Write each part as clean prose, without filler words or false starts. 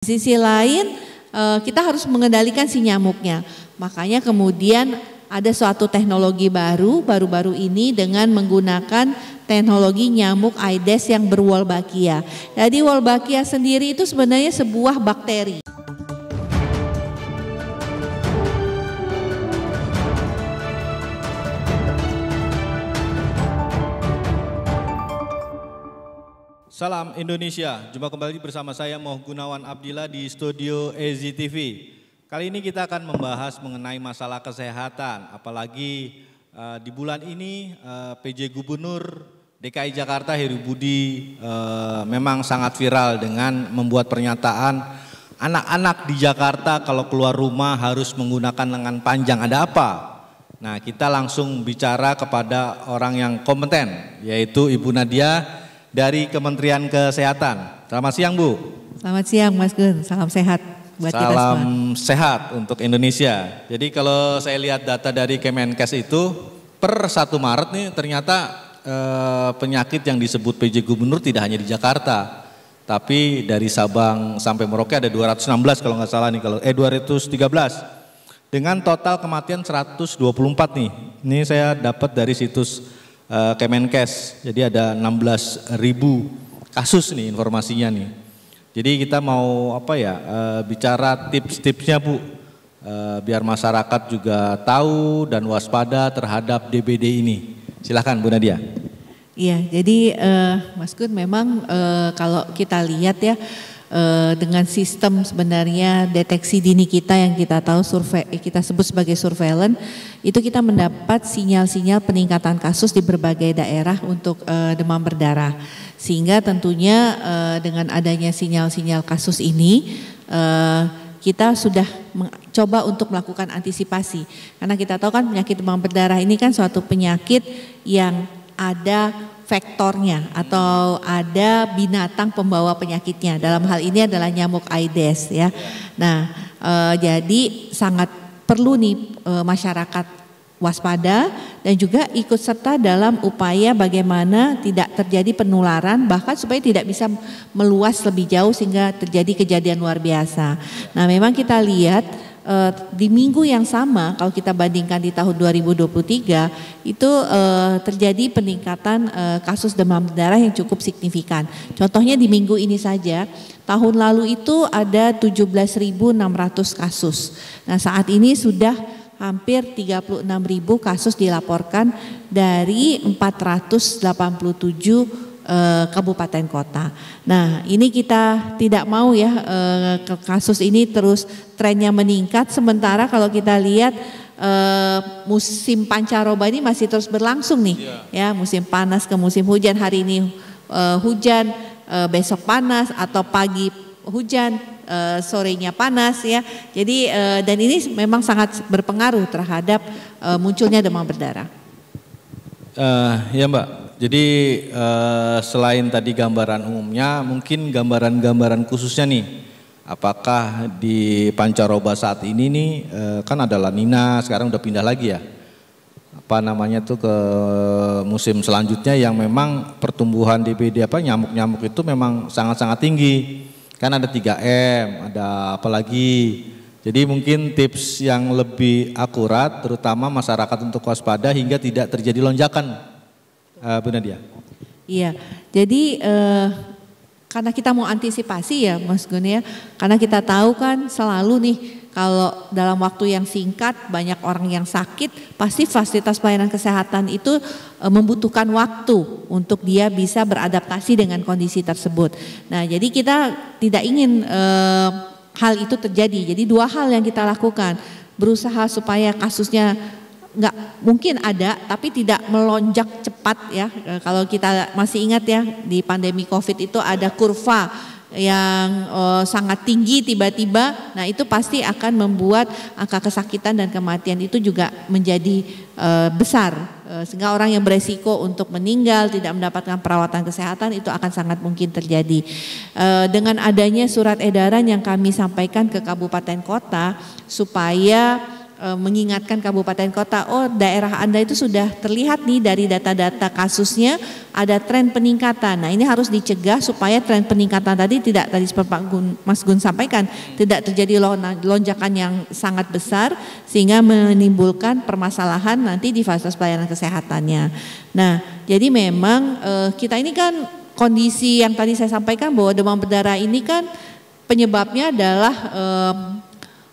Di sisi lain kita harus mengendalikan si nyamuknya. Makanya kemudian ada suatu teknologi baru-baru ini dengan menggunakan teknologi nyamuk Aedes yang berwolbachia. Jadi Wolbachia sendiri itu sebenarnya sebuah bakteri. Salam Indonesia, jumpa kembali bersama saya Moh Gunawan Abdillah di studio EZTV. Kali ini kita akan membahas mengenai masalah kesehatan, apalagi di bulan ini PJ Gubernur DKI Jakarta Heru Budi memang sangat viral dengan membuat pernyataan anak-anak di Jakarta kalau keluar rumah harus menggunakan lengan panjang. Ada apa? Nah, kita langsung bicara kepada orang yang kompeten, yaitu Ibu Nadia dari Kementerian Kesehatan. Selamat siang, Bu. Selamat siang, Mas Gun. Salam sehat buat kita semua. Salam sehat untuk Indonesia. Jadi kalau saya lihat data dari Kemenkes itu per 1 Maret nih ternyata penyakit yang disebut PJ Gubernur tidak hanya di Jakarta, tapi dari Sabang sampai Merauke ada 216 kalau nggak salah nih, 213. Dengan total kematian 124 nih. Ini saya dapat dari situs Kemenkes, jadi ada 16.000 kasus nih informasinya nih. Jadi kita mau bicara tips-tipsnya, Bu, biar masyarakat juga tahu dan waspada terhadap DBD ini. Silahkan Bu Nadia. Iya, jadi Mas Gun memang kalau kita lihat ya dengan sistem sebenarnya deteksi dini kita yang kita tahu kita sebut sebagai surveillance, itu kita mendapat sinyal-sinyal peningkatan kasus di berbagai daerah untuk demam berdarah. Sehingga tentunya dengan adanya sinyal-sinyal kasus ini kita sudah mencoba untuk melakukan antisipasi. Karena kita tahu kan penyakit demam berdarah ini kan suatu penyakit yang ada vektornya atau ada binatang pembawa penyakitnya. Dalam hal ini adalah nyamuk Aedes ya. Nah, jadi sangat perlu nih masyarakat waspada dan juga ikut serta dalam upaya bagaimana tidak terjadi penularan, bahkan supaya tidak bisa meluas lebih jauh sehingga terjadi kejadian luar biasa. Nah, memang kita lihat di minggu yang sama kalau kita bandingkan di tahun 2023 itu terjadi peningkatan kasus demam berdarah yang cukup signifikan. Contohnya di minggu ini saja, tahun lalu itu ada 17.600 kasus. Nah, saat ini sudah hampir 36.000 kasus dilaporkan dari 487 kabupaten kota. Nah, ini kita tidak mau ya kasus ini terus trennya meningkat, sementara kalau kita lihat musim pancaroba ini masih terus berlangsung nih ya, musim panas ke musim hujan. Hari ini hujan, besok panas, atau pagi hujan, sorenya panas ya. Jadi dan ini memang sangat berpengaruh terhadap munculnya demam berdarah. Ya Mbak, jadi selain tadi gambaran umumnya, mungkin gambaran-gambaran khususnya nih, apakah di pancaroba saat ini nih kan ada La Nina, sekarang udah pindah lagi ya, ke musim selanjutnya yang memang pertumbuhan DBD nyamuk-nyamuk itu memang sangat-sangat tinggi, kan ada 3M, ada apa lagi. Jadi mungkin tips yang lebih akurat terutama masyarakat untuk waspada hingga tidak terjadi lonjakan, Bu Nadia. Iya, jadi karena kita mau antisipasi ya Mas Gun ya, karena kita tahu kan selalu nih kalau dalam waktu yang singkat banyak orang yang sakit, pasti fasilitas pelayanan kesehatan itu membutuhkan waktu untuk dia bisa beradaptasi dengan kondisi tersebut. Nah, jadi kita tidak ingin hal itu terjadi. Jadi 2 hal yang kita lakukan, berusaha supaya kasusnya nggak mungkin ada tapi tidak melonjak cepat ya. Kalau kita masih ingat ya di pandemi COVID itu ada kurva yang sangat tinggi tiba-tiba, nah itu pasti akan membuat angka kesakitan dan kematian itu juga menjadi besar, sehingga orang yang beresiko untuk meninggal, tidak mendapatkan perawatan kesehatan itu akan sangat mungkin terjadi. Dengan adanya surat edaran yang kami sampaikan ke kabupaten kota supaya mengingatkan kabupaten kota, oh daerah Anda itu sudah terlihat nih dari data-data kasusnya ada tren peningkatan. Nah ini harus dicegah supaya tren peningkatan tadi tidak, tadi seperti Mas Gun sampaikan, tidak terjadi lonjakan yang sangat besar sehingga menimbulkan permasalahan nanti di fasilitas pelayanan kesehatannya. Nah jadi memang kita ini kan kondisi yang tadi saya sampaikan bahwa demam berdarah ini kan penyebabnya adalah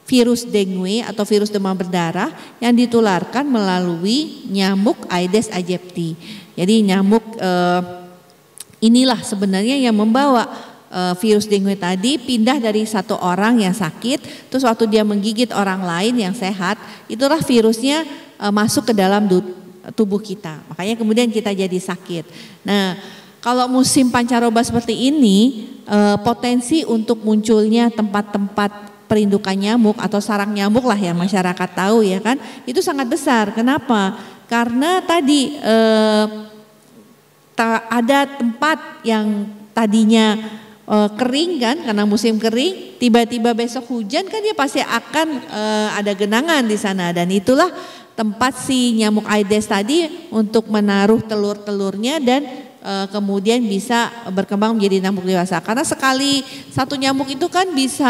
virus dengue atau virus demam berdarah yang ditularkan melalui nyamuk Aedes aegypti. Jadi nyamuk inilah sebenarnya yang membawa virus dengue tadi pindah dari satu orang yang sakit, terus waktu dia menggigit orang lain yang sehat, itulah virusnya masuk ke dalam tubuh kita. Makanya kemudian kita jadi sakit. Nah, kalau musim pancaroba seperti ini, potensi untuk munculnya tempat-tempat perindukan nyamuk atau sarang nyamuk lah yang masyarakat tahu ya kan, itu sangat besar. Kenapa? Karena tadi ada tempat yang tadinya kering kan, karena musim kering, tiba-tiba besok hujan kan dia pasti akan ada genangan di sana, dan itulah tempat si nyamuk Aedes tadi untuk menaruh telur-telurnya dan kemudian bisa berkembang menjadi nyamuk dewasa. Karena sekali satu nyamuk itu kan bisa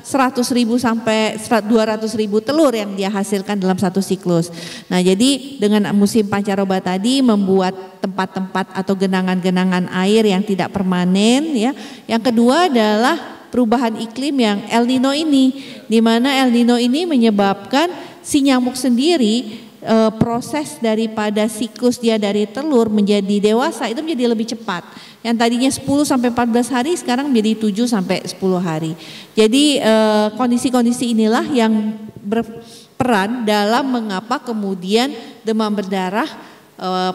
100.000 sampai 200.000 telur yang dia hasilkan dalam satu siklus. Nah jadi dengan musim pancaroba tadi membuat tempat-tempat atau genangan-genangan air yang tidak permanen ya. Yang kedua adalah perubahan iklim yang El Nino ini, di mana El Nino ini menyebabkan si nyamuk sendiri proses daripada siklus dia dari telur menjadi dewasa itu menjadi lebih cepat. Yang tadinya 10 sampai 14 hari sekarang menjadi 7 sampai 10 hari. Jadi kondisi-kondisi inilah yang berperan dalam mengapa kemudian demam berdarah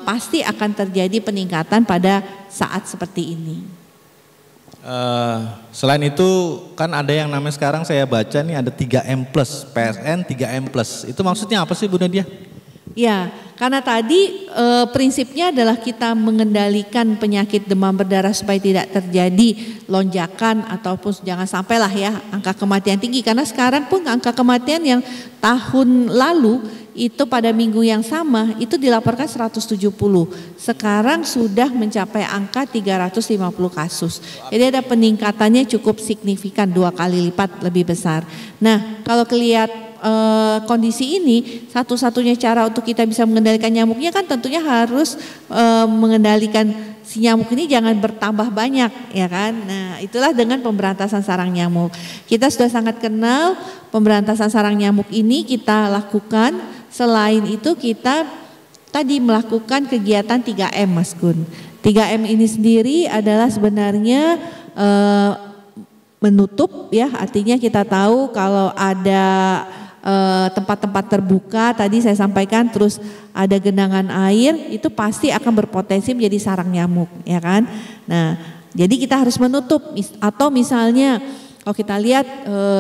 pasti akan terjadi peningkatan pada saat seperti ini. Selain itu kan ada yang namanya sekarang saya baca nih ada 3M+, PSN 3M+. Itu maksudnya apa sih Bu Nadia? Ya, karena tadi prinsipnya adalah kita mengendalikan penyakit demam berdarah supaya tidak terjadi lonjakan ataupun jangan sampailah ya angka kematian tinggi. Karena sekarang pun angka kematian yang tahun lalu itu pada minggu yang sama itu dilaporkan 170. Sekarang sudah mencapai angka 350 kasus. Jadi ada peningkatannya cukup signifikan, 2 kali lipat lebih besar. Nah, kalau kelihatan kondisi ini satu-satunya cara untuk kita bisa mengendalikan nyamuknya kan tentunya harus mengendalikan si nyamuk ini jangan bertambah banyak ya kan. Nah itulah dengan pemberantasan sarang nyamuk. Kita sudah sangat kenal pemberantasan sarang nyamuk ini kita lakukan. Selain itu kita tadi melakukan kegiatan 3M Mas Gun. 3M ini sendiri adalah sebenarnya menutup ya, artinya kita tahu kalau ada tempat-tempat terbuka tadi saya sampaikan terus ada genangan air itu pasti akan berpotensi menjadi sarang nyamuk ya kan. Nah jadi kita harus menutup atau misalnya kalau kita lihat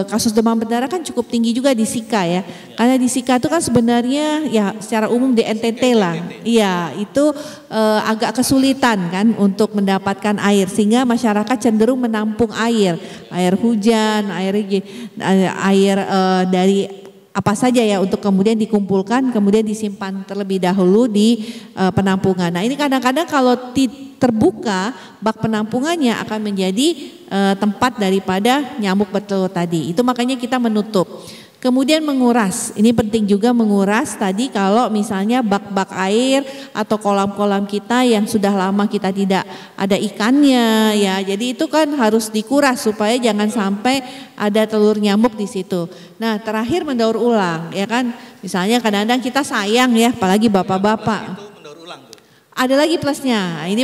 kasus demam berdarah kan cukup tinggi juga di Sika ya, karena di Sika itu kan sebenarnya ya secara umum di NTT lah, iya itu agak kesulitan kan untuk mendapatkan air sehingga masyarakat cenderung menampung air hujan, air dari apa saja ya untuk kemudian dikumpulkan kemudian disimpan terlebih dahulu di penampungan. Nah ini kadang-kadang kalau terbuka bak penampungannya akan menjadi tempat daripada nyamuk bertelur tadi. Itu makanya kita menutup. Kemudian menguras, ini penting juga menguras tadi kalau misalnya bak-bak air atau kolam-kolam kita yang sudah lama kita tidak ada ikannya ya. Jadi itu kan harus dikuras supaya jangan sampai ada telur nyamuk di situ. Nah terakhir mendaur ulang ya kan. Misalnya kadang-kadang kita sayang ya apalagi bapak-bapak. Ada lagi plusnya, ini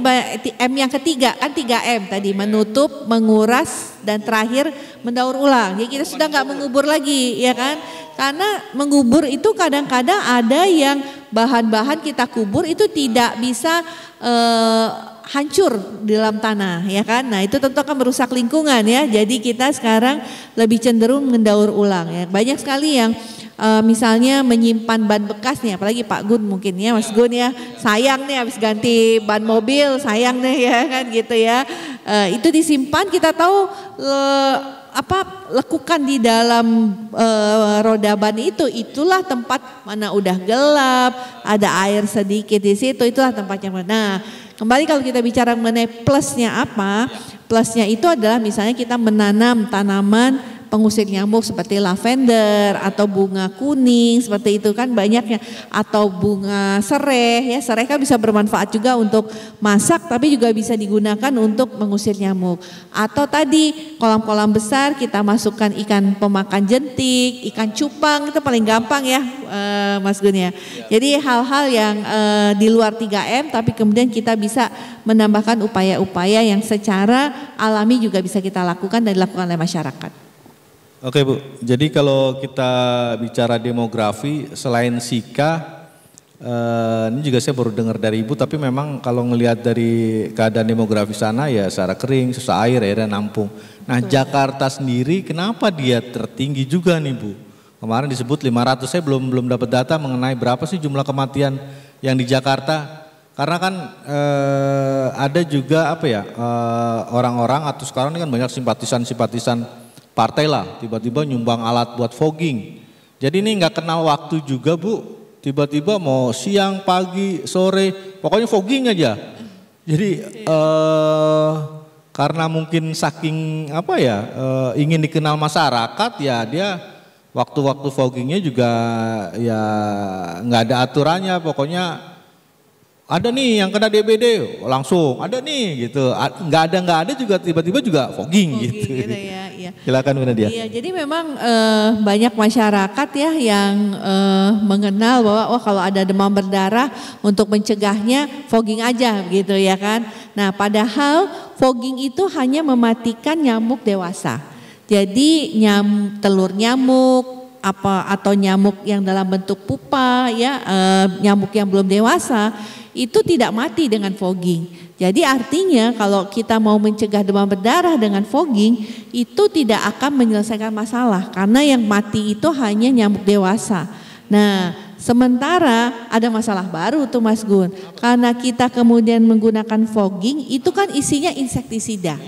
M yang ketiga kan 3M tadi, menutup, menguras, dan terakhir mendaur ulang. Jadi kita sudah nggak mengubur lagi ya kan, karena mengubur itu kadang-kadang ada yang bahan-bahan kita kubur itu tidak bisa hancur di dalam tanah ya kan. Nah itu tentu akan merusak lingkungan ya, jadi kita sekarang lebih cenderung mendaur ulang ya. Banyak sekali yang misalnya menyimpan ban bekas nih, apalagi Pak Gun mungkin ya Mas Gun ya, sayang nih habis ganti ban mobil sayang nih ya kan gitu ya, itu disimpan kita tahu lekukan di dalam roda ban itulah tempat mana udah gelap, ada air sedikit di situ, itulah tempatnya. Nah, kembali kalau kita bicara mengenai plusnya apa? Plusnya itu adalah misalnya kita menanam tanaman pengusir nyamuk seperti lavender atau bunga kuning seperti itu kan banyaknya, atau bunga serai ya, serai kan bisa bermanfaat juga untuk masak tapi juga bisa digunakan untuk mengusir nyamuk. Atau tadi kolam-kolam besar kita masukkan ikan pemakan jentik, ikan cupang, itu paling gampang ya Mas Gun ya. Jadi hal-hal yang di luar 3M tapi kemudian kita bisa menambahkan upaya-upaya yang secara alami juga bisa kita lakukan dan dilakukan oleh masyarakat. Oke Bu, jadi kalau kita bicara demografi selain Sika, ini juga saya baru dengar dari Ibu, tapi memang kalau ngelihat dari keadaan demografi sana ya secara kering, susah air ya, dan nampung. Nah Jakarta sendiri kenapa dia tertinggi juga nih Bu? Kemarin disebut 500, saya belum dapat data mengenai berapa sih jumlah kematian yang di Jakarta. Karena kan ada juga orang-orang atau sekarang ini kan banyak simpatisan partai lah, tiba-tiba nyumbang alat buat fogging. Jadi ini nggak kenal waktu juga Bu, tiba-tiba mau siang, pagi, sore, pokoknya fogging aja. Jadi karena mungkin saking ingin dikenal masyarakat ya dia waktu-waktu foggingnya juga ya nggak ada aturannya, pokoknya ada nih yang kena DBD langsung ada nih gitu, nggak ada juga tiba-tiba juga fogging gitu ya, iya. Silakan Bu Nadia. Iya, jadi memang banyak masyarakat ya yang mengenal bahwa kalau ada demam berdarah untuk mencegahnya fogging aja gitu ya kan. Nah padahal fogging itu hanya mematikan nyamuk dewasa. Jadi telur nyamuk atau nyamuk yang dalam bentuk pupa ya, nyamuk yang belum dewasa itu tidak mati dengan fogging. Jadi artinya kalau kita mau mencegah demam berdarah dengan fogging itu tidak akan menyelesaikan masalah karena yang mati itu hanya nyamuk dewasa. Nah sementara ada masalah baru tuh Mas Gun, karena kita kemudian menggunakan fogging itu kan isinya insektisida.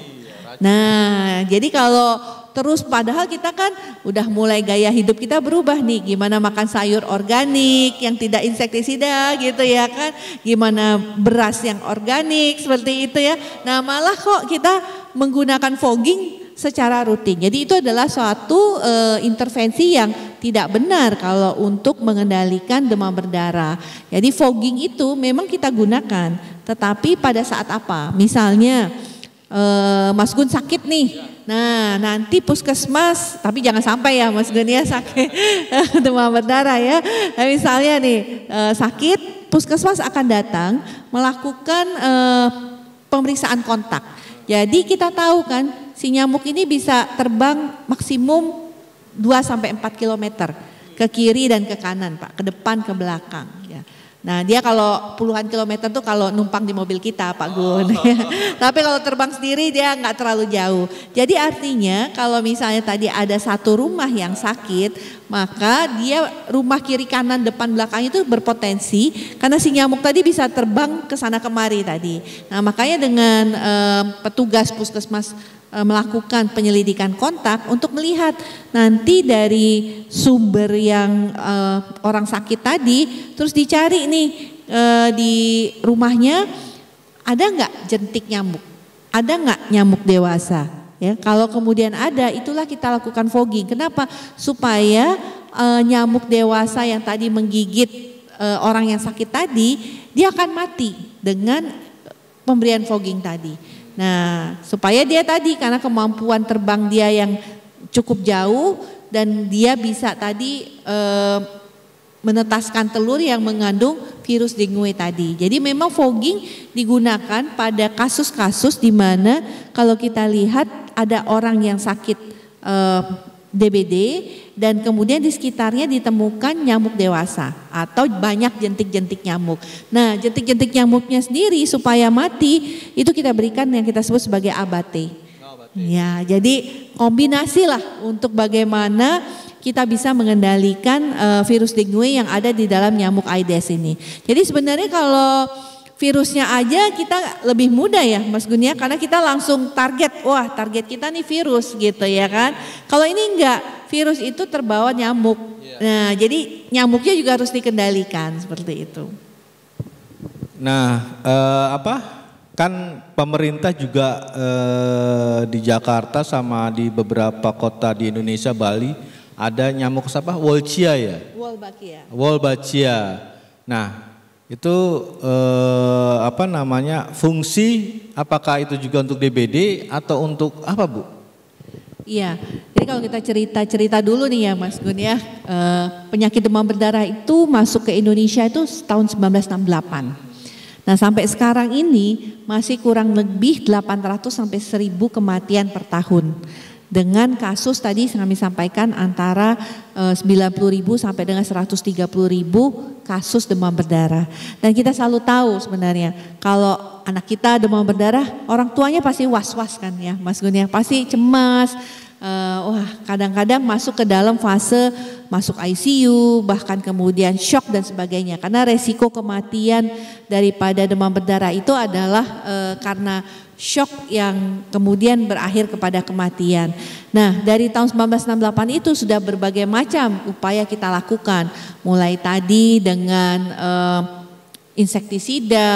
Nah jadi kalau terus padahal kita kan udah mulai gaya hidup kita berubah nih, gimana makan sayur organik yang tidak insektisida gitu ya kan, gimana beras yang organik seperti itu ya. Nah malah kok kita menggunakan fogging secara rutin. Jadi itu adalah suatu intervensi yang tidak benar kalau untuk mengendalikan demam berdarah. Jadi fogging itu memang kita gunakan, tetapi pada saat apa? Misalnya Mas Gun sakit nih, nah nanti puskesmas, tapi jangan sampai ya Mas Gun ya sakit demam berdarah ya. Nah, misalnya nih sakit, puskesmas akan datang melakukan pemeriksaan kontak. Jadi kita tahu kan si nyamuk ini bisa terbang maksimum 2-4 km ke kiri dan ke kanan Pak, ke depan ke belakang ya. Nah dia kalau puluhan kilometer tuh kalau numpang di mobil kita Pak Gun. Tapi kalau terbang sendiri dia nggak terlalu jauh. Jadi artinya kalau misalnya tadi ada satu rumah yang sakit, maka dia rumah kiri kanan depan belakang itu berpotensi karena si nyamuk tadi bisa terbang ke sana kemari tadi. Nah makanya dengan petugas puskesmas melakukan penyelidikan kontak untuk melihat nanti dari sumber yang orang sakit tadi, terus dicari nih di rumahnya ada nggak jentik nyamuk, ada nggak nyamuk dewasa ya. Kalau kemudian ada, itulah kita lakukan fogging. Kenapa? Supaya nyamuk dewasa yang tadi menggigit orang yang sakit tadi dia akan mati dengan pemberian fogging tadi. Nah supaya dia tadi karena kemampuan terbang dia yang cukup jauh dan dia bisa tadi menetaskan telur yang mengandung virus dengue tadi. Jadi memang fogging digunakan pada kasus-kasus di mana kalau kita lihat ada orang yang sakit DBD dan kemudian di sekitarnya ditemukan nyamuk dewasa atau banyak jentik-jentik nyamuk. Nah jentik-jentik nyamuknya sendiri supaya mati itu kita berikan yang kita sebut sebagai abate. Ya jadi kombinasi lah untuk bagaimana kita bisa mengendalikan virus dengue yang ada di dalam nyamuk Aedes ini. Jadi sebenarnya kalau virusnya aja kita lebih mudah ya Mas Gun ya, karena kita langsung target, wah target kita nih virus gitu ya kan. Kalau ini enggak, virus itu terbawa nyamuk. Nah jadi nyamuknya juga harus dikendalikan seperti itu. Nah kan pemerintah juga di Jakarta sama di beberapa kota di Indonesia, Bali ada nyamuk apa? Wolbachia ya? Wolbachia. Nah itu fungsi apakah itu juga untuk DBD atau untuk apa Bu? Iya, jadi kalau kita cerita dulu nih ya Mas Gun ya, penyakit demam berdarah itu masuk ke Indonesia itu tahun 1968. Nah sampai sekarang ini masih kurang lebih 800 sampai 1000 kematian per tahun. Dengan kasus tadi kami sampaikan antara 90.000 sampai dengan 130.000 kasus demam berdarah. Dan kita selalu tahu sebenarnya kalau anak kita demam berdarah, orang tuanya pasti was-was kan ya Mas Gun ya, pasti cemas. Wah kadang-kadang masuk ke dalam fase masuk ICU, bahkan kemudian shock dan sebagainya. Karena resiko kematian daripada demam berdarah itu adalah karena shock yang kemudian berakhir kepada kematian. Nah dari tahun 1968 itu sudah berbagai macam upaya kita lakukan. Mulai tadi dengan insektisida,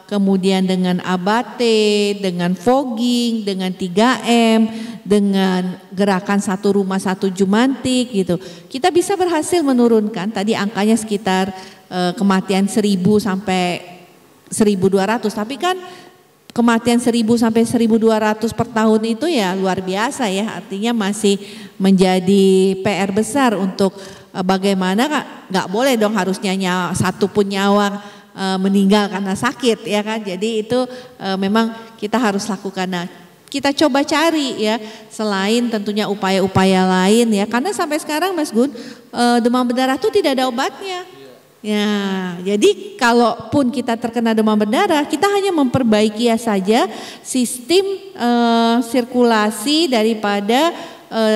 kemudian dengan abate, dengan fogging, dengan 3M, dengan gerakan satu rumah satu jumantik gitu. Kita bisa berhasil menurunkan tadi angkanya sekitar kematian 1000 sampai 1200, tapi kan kematian 1000 sampai 1200 per tahun itu ya luar biasa ya, artinya masih menjadi PR besar untuk bagaimana nggak boleh dong harusnya satu pun nyawa meninggal karena sakit ya kan. Jadi itu memang kita harus lakukan. Nah, kita coba cari ya selain tentunya upaya-upaya lain ya, karena sampai sekarang Mas Gun demam berdarah itu tidak ada obatnya. Ya, jadi kalaupun kita terkena demam berdarah, kita hanya memperbaiki saja sistem sirkulasi daripada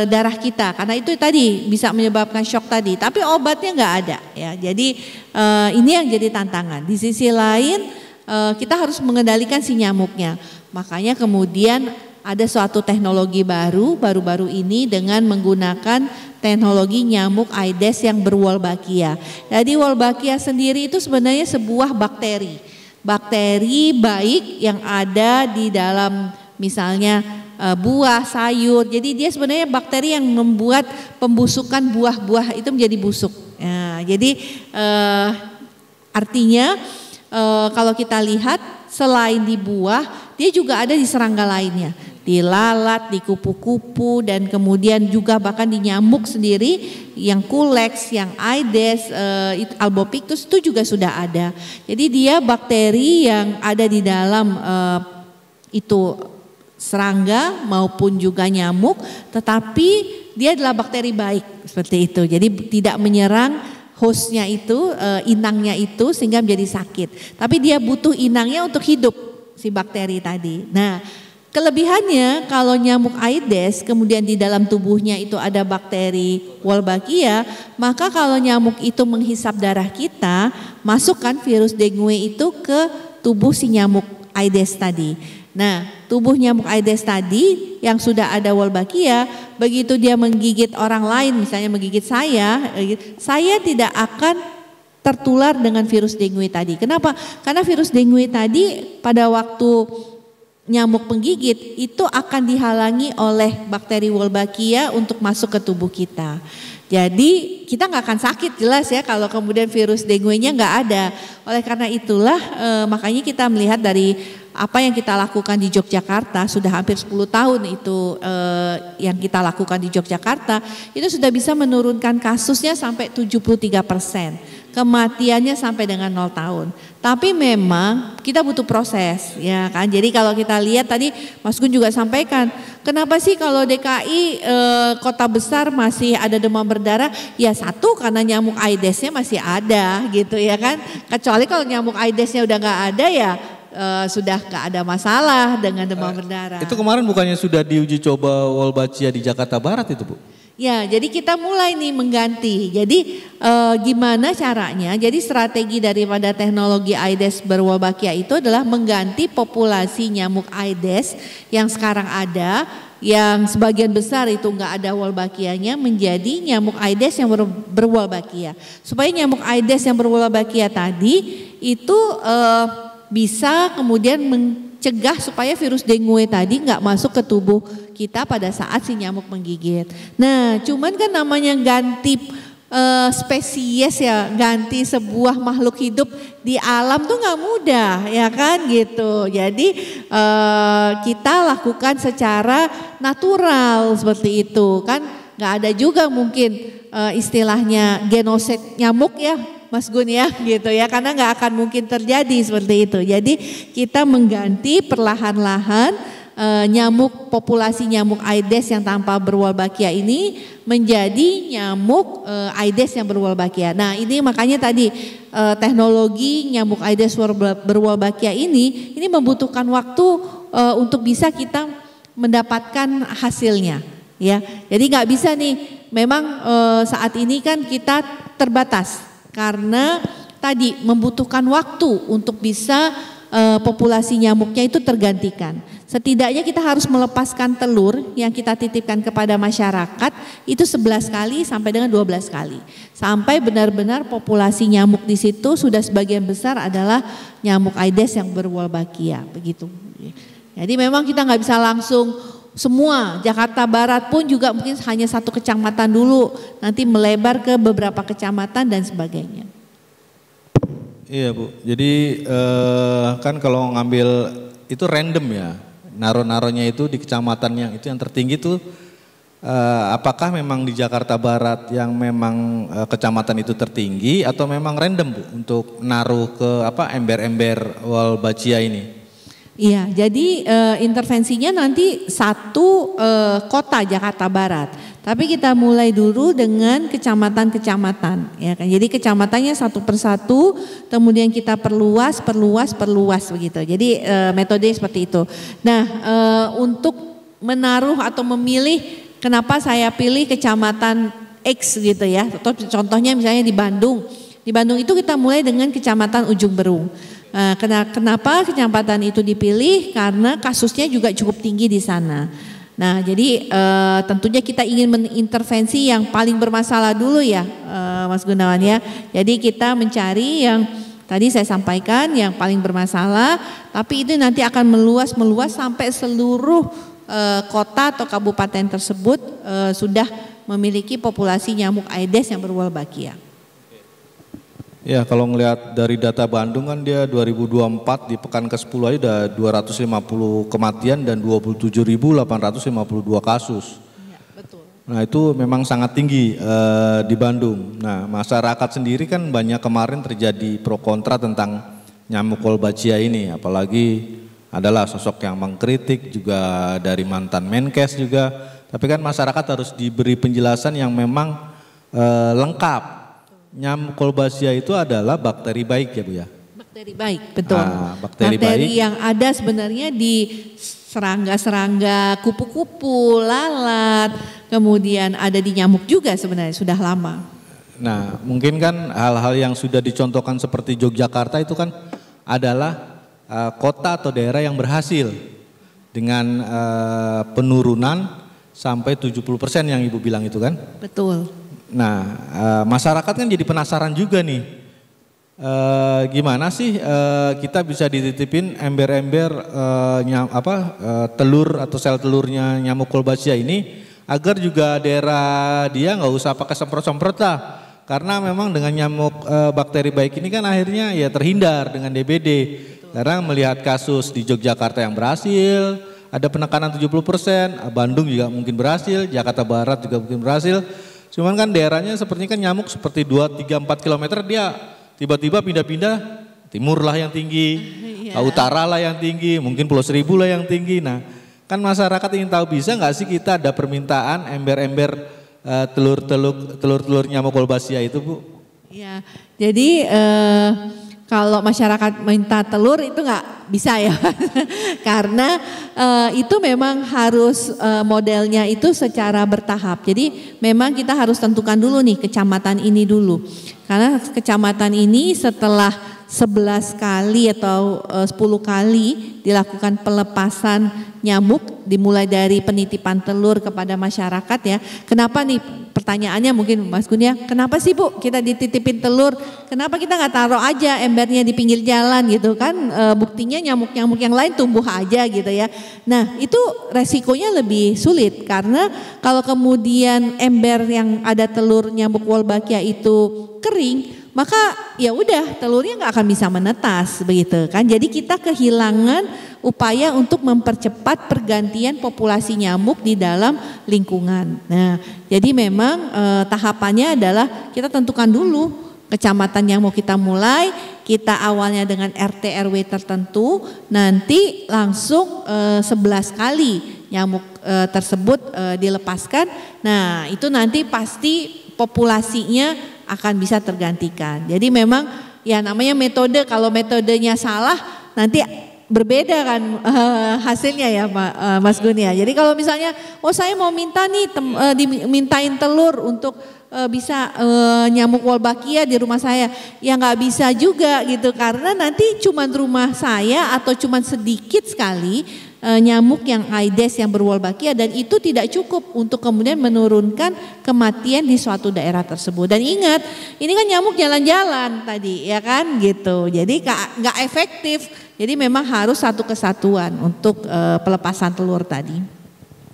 darah kita, karena itu tadi bisa menyebabkan shock tadi, tapi obatnya nggak ada ya. Jadi ini yang jadi tantangan. Di sisi lain kita harus mengendalikan si nyamuknya. Makanya kemudian ada suatu teknologi baru-baru ini dengan menggunakan teknologi nyamuk Aedes yang berwolbachia. Jadi Wolbachia sendiri itu sebenarnya sebuah bakteri baik yang ada di dalam misalnya buah, sayur. Jadi dia sebenarnya bakteri yang membuat pembusukan buah-buah itu menjadi busuk. Ya, jadi artinya kalau kita lihat selain di buah, dia juga ada di serangga lainnya. Di lalat, di kupu-kupu, dan kemudian juga bahkan di nyamuk sendiri yang Culex, yang Aedes, Albopictus itu juga sudah ada. Jadi dia bakteri yang ada di dalam itu serangga maupun juga nyamuk, tetapi dia adalah bakteri baik seperti itu. Jadi tidak menyerang hostnya itu, inangnya itu sehingga menjadi sakit. Tapi dia butuh inangnya untuk hidup si bakteri tadi. Nah, kelebihannya kalau nyamuk Aedes kemudian di dalam tubuhnya itu ada bakteri Wolbachia, maka kalau nyamuk itu menghisap darah kita, masukkan virus dengue itu ke tubuh si nyamuk Aedes tadi. Nah, tubuh nyamuk Aedes tadi yang sudah ada Wolbachia, begitu dia menggigit orang lain, misalnya menggigit saya tidak akan tertular dengan virus dengue tadi. Kenapa? Karena virus dengue tadi pada waktu nyamuk penggigit itu akan dihalangi oleh bakteri Wolbachia untuk masuk ke tubuh kita. Jadi kita nggak akan sakit jelas ya kalau kemudian virus dengue-nya nggak ada. Oleh karena itulah makanya kita melihat dari apa yang kita lakukan di Yogyakarta sudah hampir 10 tahun itu yang kita lakukan di Yogyakarta itu sudah bisa menurunkan kasusnya sampai 73%. Kematiannya sampai dengan 0 tahun. Tapi memang kita butuh proses ya kan. Jadi kalau kita lihat tadi Mas Gun juga sampaikan, kenapa sih kalau DKI kota besar masih ada demam berdarah? Ya satu karena nyamuk Aedesnya masih ada gitu ya kan. Kecuali kalau nyamuk Aedesnya udah nggak ada ya sudah nggak ada masalah dengan demam berdarah. Itu kemarin bukannya sudah diuji coba Wolbachia di Jakarta Barat itu Bu? Ya, jadi kita mulai nih mengganti. Jadi gimana caranya? Jadi strategi daripada teknologi Aedes berwolbachia itu adalah mengganti populasi nyamuk Aedes yang sekarang ada, yang sebagian besar itu nggak ada wolbachianya, menjadi nyamuk Aedes yang berwolbachia. Supaya nyamuk Aedes yang berwolbachia tadi itu bisa kemudian mencegah supaya virus dengue tadi nggak masuk ke tubuh kita pada saat si nyamuk menggigit. Nah, cuman kan namanya ganti spesies ya, ganti sebuah makhluk hidup di alam tuh nggak mudah, ya kan gitu. Jadi kita lakukan secara natural seperti itu kan, nggak ada juga mungkin istilahnya genosid nyamuk ya, Mas Gun ya gitu ya, karena nggak akan mungkin terjadi seperti itu. Jadi kita mengganti perlahan-lahan nyamuk, populasi nyamuk Aedes yang tanpa berwolbachia ini menjadi nyamuk Aedes yang berwolbachia. Nah ini makanya tadi teknologi nyamuk Aedes berwolbachia ini membutuhkan waktu untuk bisa kita mendapatkan hasilnya ya. Jadi nggak bisa nih, memang saat ini kan kita terbatas karena tadi membutuhkan waktu untuk bisa populasi nyamuknya itu tergantikan. Setidaknya kita harus melepaskan telur yang kita titipkan kepada masyarakat itu 11 kali sampai dengan 12 kali. Sampai benar-benar populasi nyamuk di situ sudah sebagian besar adalah nyamuk Aedes yang berwolbachia, begitu. Jadi memang kita nggak bisa langsung semua, Jakarta Barat pun juga mungkin hanya satu kecamatan dulu, nanti melebar ke beberapa kecamatan dan sebagainya. Iya Bu, jadi kan kalau ngambil itu random ya, naruh-naruhnya itu di kecamatan yang itu yang tertinggi tuh apakah memang di Jakarta Barat yang memang kecamatan itu tertinggi atau memang random Bu untuk naruh ke ember-ember Wolbachia ini? Iya, jadi intervensinya nanti satu kota Jakarta Barat. Tapi kita mulai dulu dengan kecamatan-kecamatan, ya kan. Jadi kecamatannya satu persatu, kemudian kita perluas begitu. Jadi metode seperti itu. Nah, untuk menaruh atau memilih, kenapa saya pilih kecamatan X gitu ya. Contohnya misalnya di Bandung. Di Bandung itu kita mulai dengan kecamatan Ujung Berung. Kenapa kecamatan itu dipilih? Karena kasusnya juga cukup tinggi di sana. Nah, jadi tentunya kita ingin mengintervensi yang paling bermasalah dulu ya, Mas Gunawan ya. Jadi kita mencari yang tadi saya sampaikan yang paling bermasalah, tapi itu nanti akan meluas sampai seluruh kota atau kabupaten tersebut sudah memiliki populasi nyamuk Aedes yang berwolbachia. Ya, kalau ngelihat dari data Bandung kan dia 2024 di pekan ke-10 aja udah 250 kematian dan 27.852 kasus. Ya, betul. Nah, itu memang sangat tinggi di Bandung. Nah, masyarakat sendiri kan banyak kemarin terjadi pro kontra tentang nyamuk Wolbachia ini, apalagi adalah sosok yang mengkritik juga dari mantan Menkes juga. Tapi kan masyarakat harus diberi penjelasan yang memang lengkap. Nyamuk Wolbachia itu adalah bakteri baik ya Bu ya? Bakteri baik, betul. Nah, bakteri baik yang ada sebenarnya di serangga-serangga, kupu-kupu, lalat, kemudian ada di nyamuk juga sebenarnya sudah lama. Nah, mungkin kan hal-hal yang sudah dicontohkan seperti Yogyakarta itu kan adalah kota atau daerah yang berhasil dengan penurunan sampai 70% yang Ibu bilang itu kan? Betul. Nah, masyarakat kan jadi penasaran juga nih, gimana sih kita bisa dititipin ember-ember telur atau sel telurnya nyamuk Wolbachia ini agar juga daerah dia nggak usah pakai semprot-semprot lah, karena memang dengan nyamuk bakteri baik ini kan akhirnya ya terhindar dengan DBD. Karena melihat kasus di Yogyakarta yang berhasil, ada penekanan 70%, Bandung juga mungkin berhasil, Jakarta Barat juga mungkin berhasil. Cuman kan daerahnya sepertinya kan nyamuk seperti 2, 3, 4 kilometer dia tiba-tiba pindah-pindah, timur lah yang tinggi, utara lah yang tinggi, mungkin Pulau Seribu lah yang tinggi. Nah kan masyarakat ingin tahu bisa nggak sih kita ada permintaan ember-ember telur-telur nyamuk Wolbachia itu Bu? Ya, jadi Kalau masyarakat minta telur itu nggak bisa ya, karena itu memang harus modelnya itu secara bertahap. Jadi memang kita harus tentukan dulu nih kecamatan ini dulu, karena kecamatan ini setelah 11 kali atau 10 kali dilakukan pelepasan nyamuk dimulai dari penitipan telur kepada masyarakat ya. Kenapa nih pertanyaannya mungkin Mas Gun ya, kenapa sih Bu kita dititipin telur, kenapa kita nggak taruh aja embernya di pinggir jalan gitu kan, buktinya nyamuk-nyamuk yang lain tumbuh aja gitu ya. Nah itu resikonya lebih sulit karena kalau kemudian ember yang ada telur nyamuk Wolbachia itu kering, maka ya udah telurnya nggak akan bisa menetas begitu kan. Jadi kita kehilangan upaya untuk mempercepat pergantian populasi nyamuk di dalam lingkungan. Nah, jadi memang tahapannya adalah kita tentukan dulu kecamatan yang mau kita mulai, kita awalnya dengan RT RW tertentu, nanti langsung 11 kali nyamuk tersebut dilepaskan. Nah, itu nanti pasti populasinya akan bisa tergantikan. Jadi memang ya namanya metode, kalau metodenya salah nanti berbeda kan hasilnya ya Mas Gun ya. Jadi kalau misalnya saya mau minta nih dimintain telur untuk bisa nyamuk Wolbachia di rumah saya, ya nggak bisa juga gitu, karena nanti cuman rumah saya atau cuman sedikit sekali nyamuk yang Aedes yang berwolbachia, dan itu tidak cukup untuk kemudian menurunkan kematian di suatu daerah tersebut. Dan ingat, ini kan nyamuk jalan-jalan tadi ya kan gitu, jadi nggak efektif. Jadi memang harus satu kesatuan untuk pelepasan telur tadi.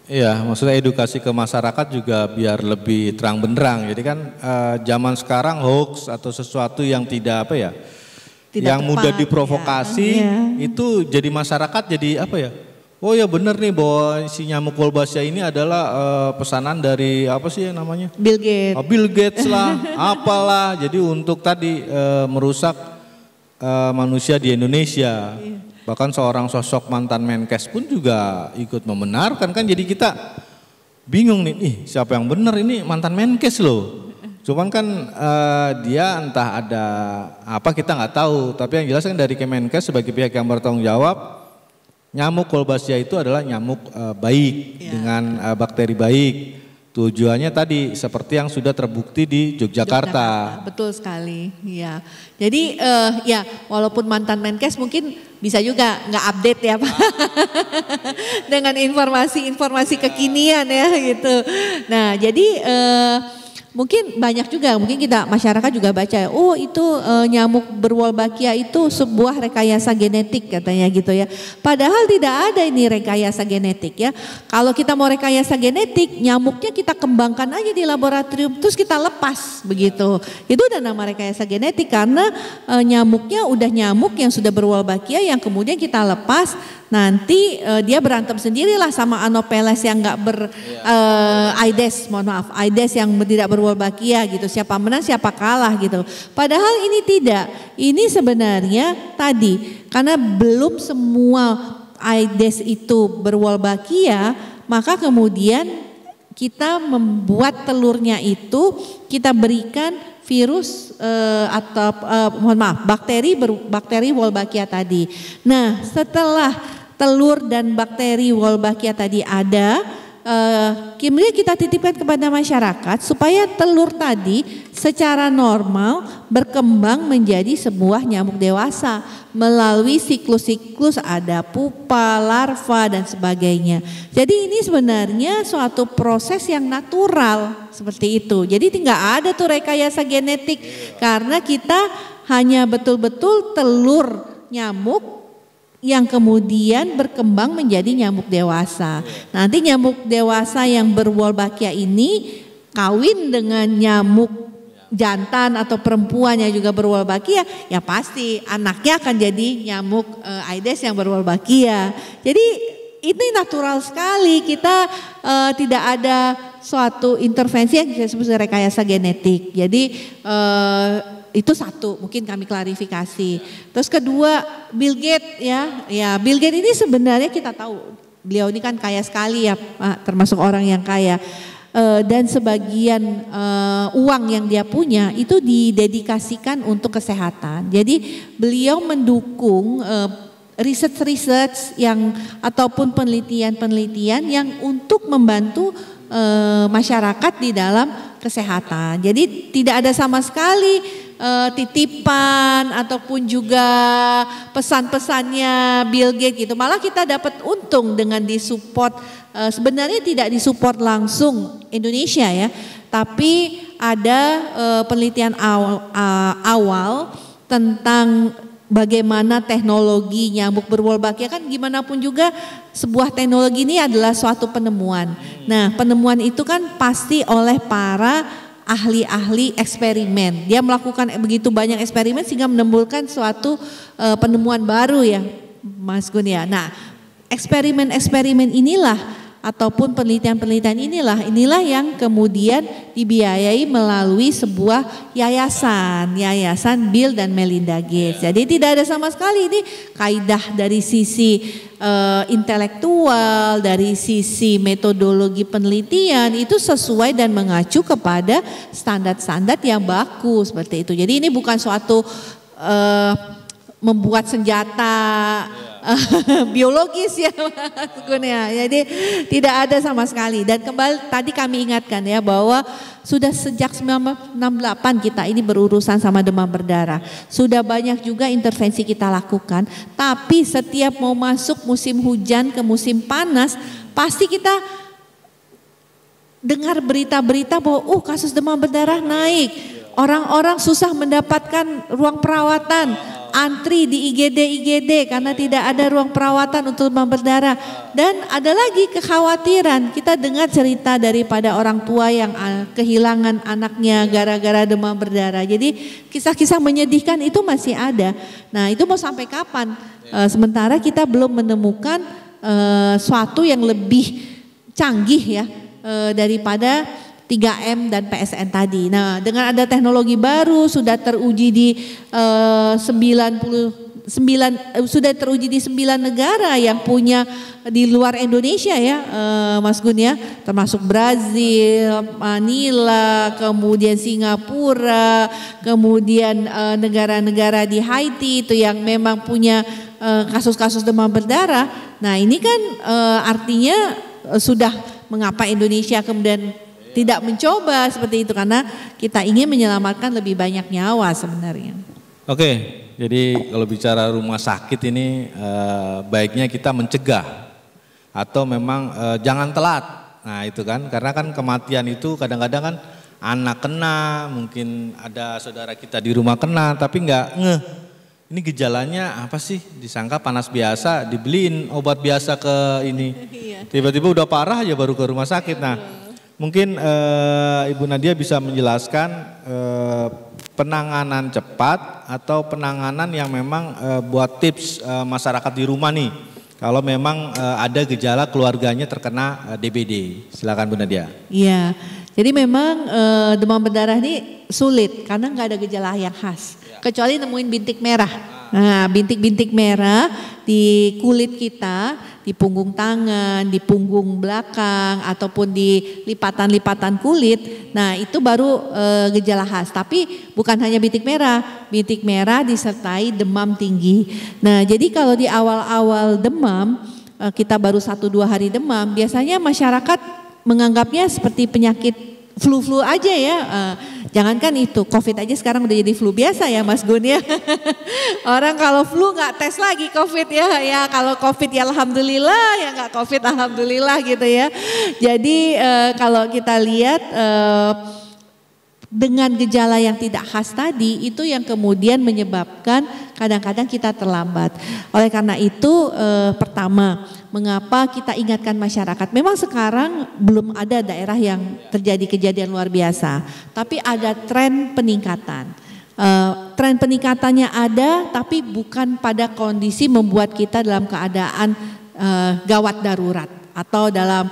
Iya, maksudnya edukasi ke masyarakat juga biar lebih terang benderang. Jadi kan zaman sekarang hoax atau sesuatu yang tidak apa ya, yang mudah diprovokasi itu jadi masyarakat jadi apa ya? Oh ya benar nih bahwa si nyamuk Wolbachia ini adalah pesanan dari apa sih namanya? Bill Gates. Bill Gates lah, apalah. Jadi untuk tadi merusak manusia di Indonesia. Bahkan seorang sosok mantan Menkes pun juga ikut membenarkan kan. Jadi kita bingung nih, siapa yang benar, ini mantan Menkes loh. Cuman kan dia entah ada apa kita nggak tahu. Tapi yang jelas kan dari Kemenkes sebagai pihak yang bertanggung jawab, nyamuk Wolbachia itu adalah nyamuk baik dengan bakteri baik. Tujuannya tadi seperti yang sudah terbukti di Yogyakarta. Betul sekali, ya. Jadi ya walaupun mantan Menkes mungkin bisa juga nggak update ya Pak, dengan informasi kekinian ya gitu. Nah jadi mungkin banyak juga, mungkin kita masyarakat juga baca, oh itu nyamuk berwolbachia itu sebuah rekayasa genetik katanya gitu ya. Padahal tidak ada ini rekayasa genetik ya. Kalau kita mau rekayasa genetik, nyamuknya kita kembangkan aja di laboratorium terus kita lepas begitu. Itu udah nama rekayasa genetik karena nyamuknya udah nyamuk yang sudah berwolbachia yang kemudian kita lepas. Nanti dia berantem sendirilah sama Anopheles yang nggak Aedes, mohon maaf, Aedes yang tidak berwolbachia gitu. Siapa menang siapa kalah gitu. Padahal ini tidak. Ini sebenarnya tadi karena belum semua Aedes itu berwolbachia, maka kemudian kita membuat telurnya itu kita berikan virus atau mohon maaf bakteri Wolbachia tadi. Nah setelah telur dan bakteri Wolbachia tadi ada, kemudian kita titipkan kepada masyarakat supaya telur tadi secara normal berkembang menjadi sebuah nyamuk dewasa melalui siklus-siklus ada pupa, larva dan sebagainya. Jadi ini sebenarnya suatu proses yang natural seperti itu. Jadi tidak ada tuh rekayasa genetik karena kita hanya betul-betul telur nyamuk yang kemudian berkembang menjadi nyamuk dewasa. Nanti nyamuk dewasa yang berwolbachia ini kawin dengan nyamuk jantan atau perempuan yang juga berwolbachia, ya pasti anaknya akan jadi nyamuk Aedes yang berwolbachia. Jadi ini natural sekali, kita tidak ada suatu intervensi yang disebut rekayasa genetik. Jadi itu satu, mungkin kami klarifikasi. Terus kedua, Bill Gates ya Bill Gates ini sebenarnya kita tahu beliau ini kan kaya sekali ya Pak, termasuk orang yang kaya. dan sebagian uang yang dia punya itu didedikasikan untuk kesehatan. Jadi beliau mendukung research yang ataupun penelitian yang untuk membantu masyarakat di dalam kesehatan. Jadi tidak ada sama sekali titipan ataupun juga pesan-pesannya Bill Gates gitu. Malah kita dapat untung dengan disupport, sebenarnya tidak disupport langsung Indonesia ya, tapi ada penelitian awal tentang bagaimana teknologi nyamuk berwolbachia, kan gimana pun juga sebuah teknologi ini adalah suatu penemuan. Nah, penemuan itu kan pasti oleh para ahli-ahli eksperimen. Dia melakukan begitu banyak eksperimen sehingga menimbulkan suatu penemuan baru ya, Mas Gun ya. Nah, eksperimen-eksperimen inilah ataupun penelitian-penelitian inilah yang kemudian dibiayai melalui sebuah yayasan Bill dan Melinda Gates. Jadi tidak ada sama sekali ini kaidah dari sisi intelektual, dari sisi metodologi penelitian itu sesuai dan mengacu kepada standar-standar yang baku seperti itu. Jadi ini bukan suatu membuat senjata biologis ya Mas Gun ya. Jadi tidak ada sama sekali. Dan kembali tadi kami ingatkan ya bahwa sudah sejak 1968 kita ini berurusan sama demam berdarah. Sudah banyak juga intervensi kita lakukan. Tapi setiap mau masuk musim hujan ke musim panas, pasti kita dengar berita-berita bahwa kasus demam berdarah naik. Orang-orang susah mendapatkan ruang perawatan, antri di IGD karena tidak ada ruang perawatan untuk demam berdarah. Dan ada lagi kekhawatiran, kita dengar cerita daripada orang tua yang kehilangan anaknya gara-gara demam berdarah. Jadi kisah-kisah menyedihkan itu masih ada. Nah, itu mau sampai kapan? Sementara kita belum menemukan suatu yang lebih canggih ya daripada 3M dan PSN tadi. Nah, dengan ada teknologi baru sudah teruji di 9 negara yang punya di luar Indonesia ya, Mas Gun ya, termasuk Brazil, Manila, kemudian Singapura, kemudian negara-negara di Haiti itu yang memang punya kasus-kasus demam berdarah. Nah, ini kan artinya sudah mengapa Indonesia kemudian tidak mencoba seperti itu, karena kita ingin menyelamatkan lebih banyak nyawa sebenarnya. Oke, jadi kalau bicara rumah sakit ini baiknya kita mencegah atau memang jangan telat. Nah itu kan, karena kan kematian itu kadang-kadang kan anak kena, mungkin ada saudara kita di rumah kena, tapi nggak ngeh. Ini gejalanya apa sih? Disangka panas biasa, dibeliin obat biasa ke ini. Tiba-tiba udah parah aja baru ke rumah sakit. Nah, mungkin Ibu Nadia bisa menjelaskan penanganan cepat atau penanganan yang memang buat tips masyarakat di rumah nih. Kalau memang ada gejala keluarganya terkena DBD. Silakan Bu Nadia. Iya, jadi memang demam berdarah ini sulit karena nggak ada gejala yang khas. Kecuali nemuin bintik merah. Nah, bintik-bintik merah di kulit kita, di punggung tangan, di punggung belakang, ataupun di lipatan-lipatan kulit. Nah, itu baru gejala khas. Tapi bukan hanya bintik merah disertai demam tinggi. Nah, jadi kalau di awal-awal demam, kita baru 1-2 hari demam, biasanya masyarakat menganggapnya seperti penyakit flu-flu aja ya. Jangankan itu, COVID aja sekarang udah jadi flu biasa ya Mas Gun ya. Orang kalau flu nggak tes lagi COVID ya. Ya kalau COVID ya alhamdulillah, ya nggak COVID alhamdulillah gitu ya. Jadi kalau kita lihat dengan gejala yang tidak khas tadi, itu yang kemudian menyebabkan kadang-kadang kita terlambat. Oleh karena itu pertama, mengapa kita ingatkan masyarakat, memang sekarang belum ada daerah yang terjadi kejadian luar biasa, tapi ada tren peningkatan. Tren peningkatannya ada, tapi bukan pada kondisi membuat kita dalam keadaan gawat darurat atau dalam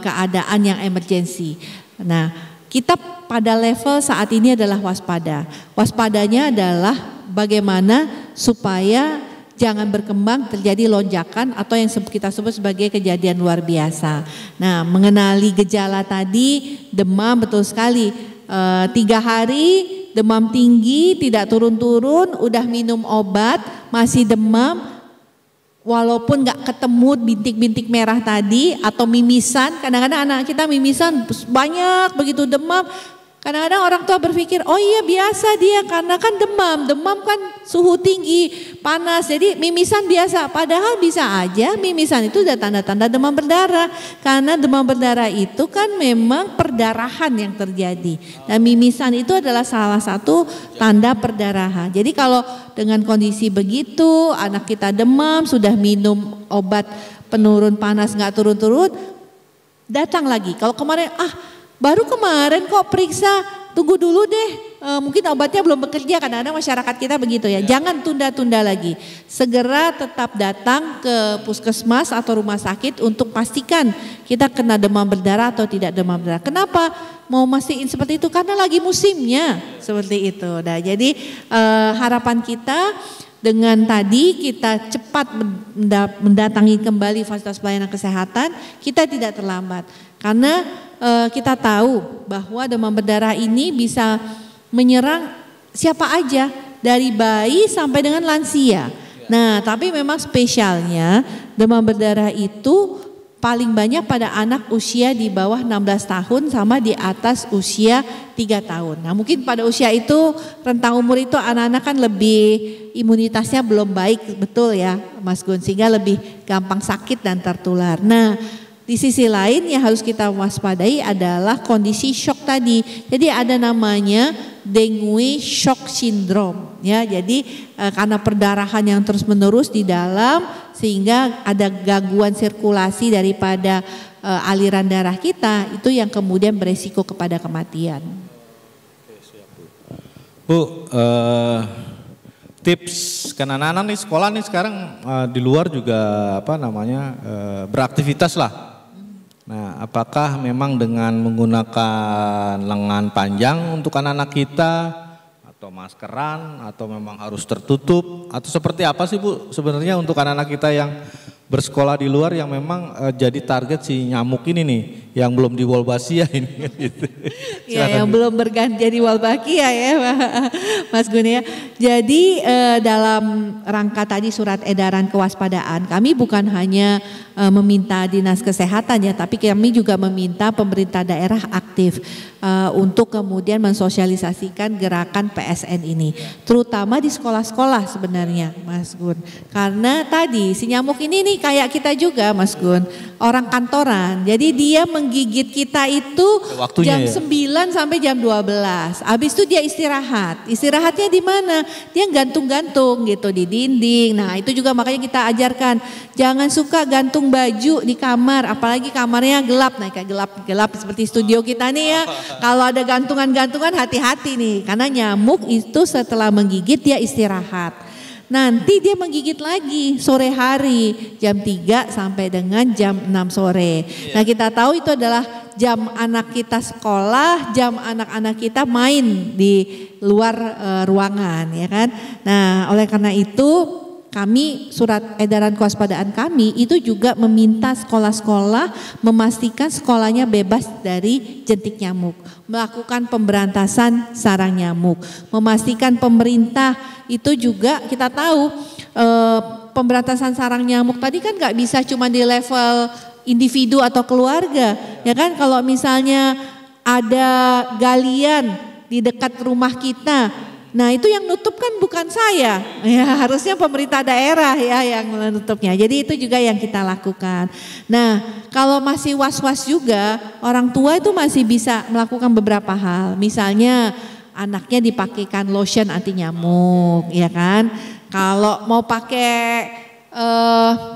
keadaan yang emergensi. Nah, kita pada level saat ini adalah waspada. Waspadanya adalah bagaimana supaya jangan berkembang terjadi lonjakan atau yang kita sebut sebagai kejadian luar biasa. Nah, mengenali gejala tadi, demam betul sekali, 3 hari demam tinggi tidak turun-turun, udah minum obat masih demam, walaupun nggak ketemu bintik-bintik merah tadi atau mimisan. Kadang-kadang anak kita mimisan banyak begitu demam. Kadang-kadang orang tua berpikir, oh iya biasa dia karena kan demam kan suhu tinggi, panas, jadi mimisan biasa. Padahal bisa aja mimisan itu udah tanda-tanda demam berdarah. Karena demam berdarah itu kan memang perdarahan yang terjadi. Dan mimisan itu adalah salah satu tanda perdarahan. Jadi kalau dengan kondisi begitu, anak kita demam, sudah minum obat penurun panas nggak turun-turun, datang lagi. Kalau kemarin, baru kemarin kok periksa, tunggu dulu deh, mungkin obatnya belum bekerja. Kadang-kadang masyarakat kita begitu ya. Jangan tunda-tunda lagi, segera tetap datang ke puskesmas atau rumah sakit untuk pastikan kita kena demam berdarah atau tidak demam berdarah. Kenapa mau mastiin seperti itu? Karena lagi musimnya seperti itu. Nah, jadi harapan kita dengan tadi kita cepat mendatangi kembali fasilitas pelayanan kesehatan, kita tidak terlambat. Karena kita tahu bahwa demam berdarah ini bisa menyerang siapa aja, dari bayi sampai dengan lansia. Nah, tapi memang spesialnya demam berdarah itu paling banyak pada anak usia di bawah 16 tahun sama di atas usia 3 tahun. Nah, mungkin pada usia itu, rentang umur itu anak-anak kan lebih imunitasnya belum baik, betul ya Mas Gun, sehingga lebih gampang sakit dan tertular. Nah, di sisi lain yang harus kita waspadai adalah kondisi shock tadi. Jadi ada namanya dengue shock syndrome ya. Jadi karena perdarahan yang terus menerus di dalam, sehingga ada gangguan sirkulasi daripada aliran darah kita, itu yang kemudian beresiko kepada kematian. Bu, tips kan anak-anak nih sekolah nih sekarang di luar juga beraktivitas lah. Nah, apakah memang dengan menggunakan lengan panjang untuk anak-anak kita, atau maskeran, atau memang harus tertutup, atau seperti apa sih Bu sebenarnya untuk anak-anak kita yang bersekolah di luar yang memang jadi target si nyamuk ini nih, yang belum di Wolbachia ini gitu. Ya, yang belum berganti jadi Wolbachia ya Mas Gun ya. Jadi dalam rangka tadi surat edaran kewaspadaan, kami bukan hanya meminta dinas kesehatan ya, tapi kami juga meminta pemerintah daerah aktif untuk kemudian mensosialisasikan gerakan PSN ini, terutama di sekolah-sekolah sebenarnya Mas Gun. Karena tadi si nyamuk ini nih kayak kita juga Mas Gun, orang kantoran. Jadi dia menggigit kita itu waktunya jam 9 sampai jam 12. Habis itu dia istirahat. Istirahatnya di mana? Dia gantung-gantung gitu di dinding. Nah, itu juga makanya kita ajarkan jangan suka gantung baju di kamar, apalagi kamarnya gelap. Nah, kayak gelap seperti studio kita nih ya. Kalau ada gantungan-gantungan hati-hati nih, karena nyamuk itu setelah menggigit dia istirahat. Nanti dia menggigit lagi sore hari jam 3 sampai dengan jam 6 sore. Nah, kita tahu itu adalah jam anak kita sekolah, jam anak-anak kita main di luar ruangan ya kan. Nah, oleh karena itu kami surat edaran kewaspadaan kami itu juga meminta sekolah-sekolah memastikan sekolahnya bebas dari jentik nyamuk, melakukan pemberantasan sarang nyamuk, memastikan pemerintah itu juga kita tahu pemberantasan sarang nyamuk tadi kan nggak bisa cuma di level individu atau keluarga ya kan. Kalau misalnya ada galian di dekat rumah kita, nah itu yang nutup kan bukan saya, ya harusnya pemerintah daerah ya yang menutupnya. Jadi itu juga yang kita lakukan. Nah, kalau masih was-was juga, orang tua itu masih bisa melakukan beberapa hal. Misalnya anaknya dipakaikan lotion anti nyamuk, ya kan. Kalau mau pakai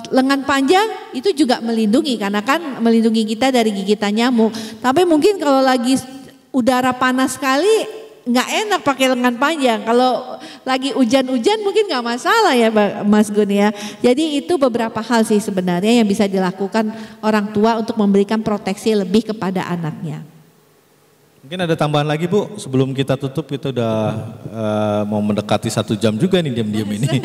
lengan panjang itu juga melindungi, karena kan melindungi kita dari gigitan nyamuk. Tapi mungkin kalau lagi udara panas sekali, nggak enak pakai lengan panjang. Kalau lagi hujan-hujan mungkin nggak masalah ya Mas Gun ya. Jadi itu beberapa hal sih sebenarnya yang bisa dilakukan orang tua untuk memberikan proteksi lebih kepada anaknya. Mungkin ada tambahan lagi Bu, sebelum kita tutup kita udah mau mendekati 1 jam juga nih diam-diam ini.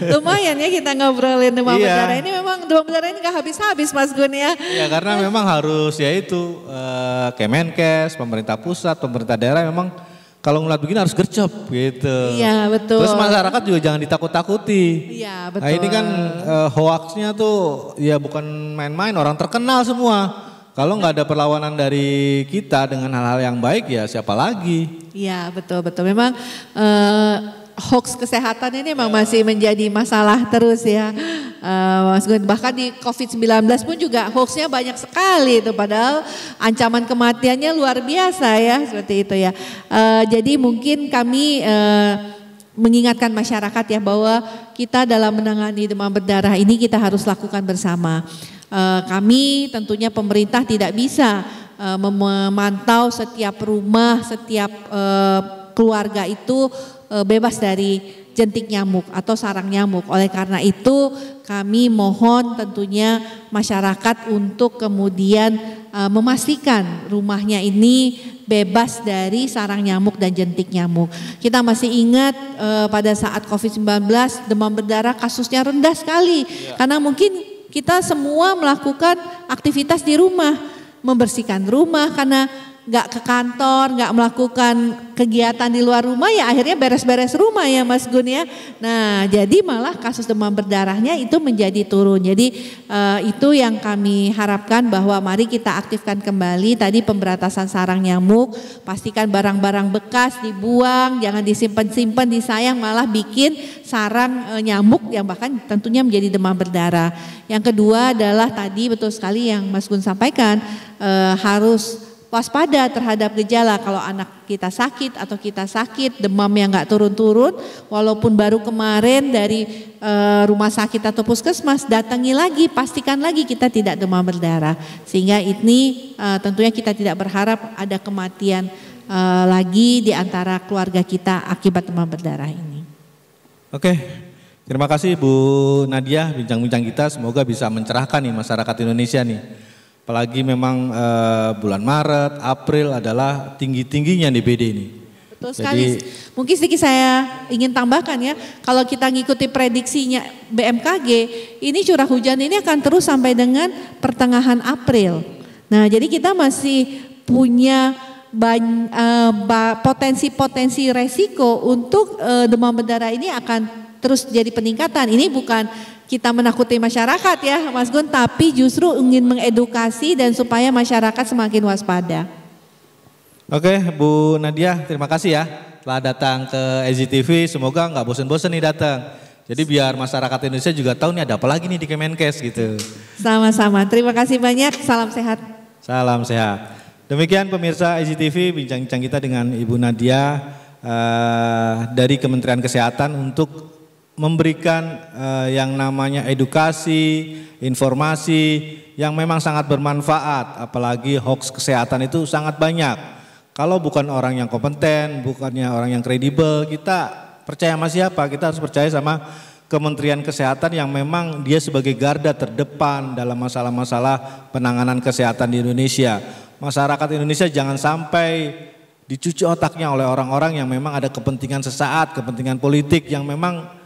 Lumayan ya kita ngobrolin demam berdarah ini, memang demam berdarah ini gak habis-habis Mas Gun ya. Ya karena memang harus yaitu Kemenkes, pemerintah pusat, pemerintah daerah memang kalau ngeliat begini harus gercep gitu. Iya betul. Terus masyarakat juga jangan ditakut-takuti. Iya betul. Nah ini kan hoaxnya tuh ya bukan main-main, orang terkenal semua. Kalau nggak ada perlawanan dari kita dengan hal-hal yang baik ya siapa lagi? Iya betul. Memang hoax kesehatan ini memang masih menjadi masalah terus ya. Mas Gun, bahkan di COVID-19 pun juga hoaxnya banyak sekali itu, padahal ancaman kematiannya luar biasa ya, seperti itu ya. Jadi mungkin kami mengingatkan masyarakat ya bahwa kita dalam menangani demam berdarah ini kita harus lakukan bersama. Kami tentunya pemerintah tidak bisa memantau setiap rumah, setiap keluarga itu bebas dari jentik nyamuk atau sarang nyamuk. Oleh karena itu kami mohon tentunya masyarakat untuk kemudian memastikan rumahnya ini bebas dari sarang nyamuk dan jentik nyamuk. Kita masih ingat pada saat COVID-19 demam berdarah kasusnya rendah sekali karena mungkin kita semua melakukan aktivitas di rumah, membersihkan rumah karena nggak ke kantor, nggak melakukan kegiatan di luar rumah ya akhirnya beres-beres rumah ya Mas Gun ya. Nah jadi malah kasus demam berdarahnya itu menjadi turun. Jadi itu yang kami harapkan bahwa mari kita aktifkan kembali tadi pemberantasan sarang nyamuk, pastikan barang-barang bekas dibuang, jangan disimpan-simpan, disayang malah bikin sarang nyamuk yang bahkan tentunya menjadi demam berdarah. Yang kedua adalah tadi betul sekali yang Mas Gun sampaikan, harus waspada terhadap gejala. Kalau anak kita sakit atau kita sakit demam yang nggak turun-turun, walaupun baru kemarin dari rumah sakit atau puskesmas, datangi lagi, pastikan lagi kita tidak demam berdarah. Sehingga ini tentunya kita tidak berharap ada kematian lagi di antara keluarga kita akibat demam berdarah ini. Oke, terima kasih Bu Nadia, bincang-bincang kita semoga bisa mencerahkan nih masyarakat Indonesia nih. Apalagi memang bulan Maret, April adalah tinggi-tingginya DBD ini. Betul sekali. Mungkin sedikit saya ingin tambahkan ya, kalau kita ngikuti prediksinya BMKG, ini curah hujan ini akan terus sampai dengan pertengahan April. Nah jadi kita masih punya potensi-potensi resiko untuk demam berdarah ini akan terus jadi peningkatan. Ini bukan kita menakuti masyarakat ya Mas Gun, tapi justru ingin mengedukasi dan supaya masyarakat semakin waspada. Oke Bu Nadia, terima kasih ya telah datang ke EZTV, semoga nggak bosen-bosen nih datang. Jadi biar masyarakat Indonesia juga tahu nih ada apa lagi nih di Kemenkes gitu. Sama-sama, terima kasih banyak, salam sehat. Salam sehat. Demikian pemirsa EZTV, bincang-bincang kita dengan Ibu Nadia dari Kementerian Kesehatan untuk memberikan yang namanya edukasi, informasi yang memang sangat bermanfaat, apalagi hoax kesehatan itu sangat banyak. Kalau bukan orang yang kompeten, bukannya orang yang kredibel, kita percaya sama siapa? Kita harus percaya sama Kementerian Kesehatan yang memang dia sebagai garda terdepan dalam masalah-masalah penanganan kesehatan di Indonesia. Masyarakat Indonesia jangan sampai dicuci otaknya oleh orang-orang yang memang ada kepentingan sesaat, kepentingan politik yang memang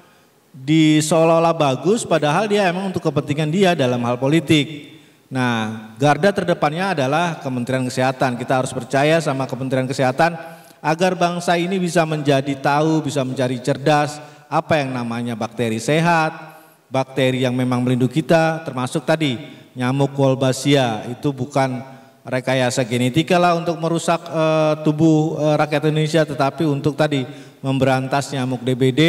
di seolah-olah bagus padahal dia emang untuk kepentingan dia dalam hal politik. Nah, garda terdepannya adalah Kementerian Kesehatan. Kita harus percaya sama Kementerian Kesehatan agar bangsa ini bisa menjadi tahu, bisa mencari cerdas apa yang namanya bakteri sehat, bakteri yang memang melindungi kita, termasuk tadi nyamuk Wolbachia itu bukan rekayasa genetika lah untuk merusak tubuh rakyat Indonesia, tetapi untuk tadi memberantas nyamuk DBD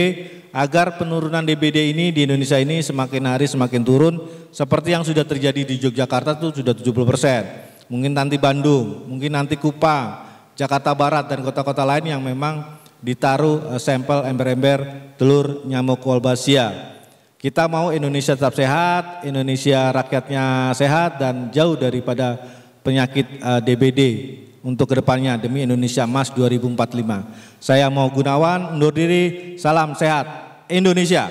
agar penurunan DBD ini di Indonesia ini semakin hari semakin turun seperti yang sudah terjadi di Yogyakarta itu sudah 70%. Mungkin nanti Bandung, mungkin nanti Kupang, Jakarta Barat dan kota-kota lain yang memang ditaruh sampel ember-ember telur nyamuk Wolbachia. Kita mau Indonesia tetap sehat, Indonesia rakyatnya sehat dan jauh daripada penyakit DBD untuk kedepannya demi Indonesia Emas 2045. Saya Mau Gunawan undur diri, salam sehat Indonesia.